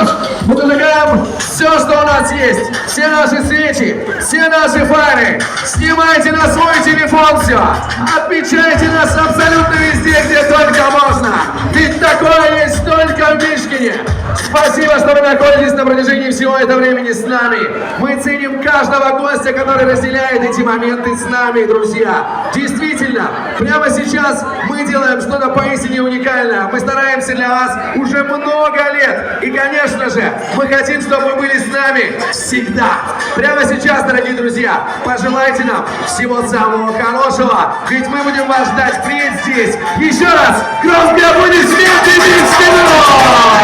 ж, мы предлагаем все, что у нас есть. Все наши свечи, все наши фары. Снимайте на свой телефон все. Отмечайте нас абсолютно везде, где только можно. Ведь такое есть только в Мишкине. Спасибо, что вы находитесь на протяжении всего этого времени с нами. Мы ценим каждого гостя, который разделяет эти моменты с нами, друзья. Действительно, прямо сейчас мы делаем что-то поистине уникальное. Мы стараемся для вас уже много лет. И, конечно же, мы хотим, чтобы вы были с нами всегда. Прямо сейчас, дорогие друзья, пожелайте нам всего самого хорошего. Ведь мы будем вас ждать впредь здесь. Еще раз, громкие аплодисменты Минскому!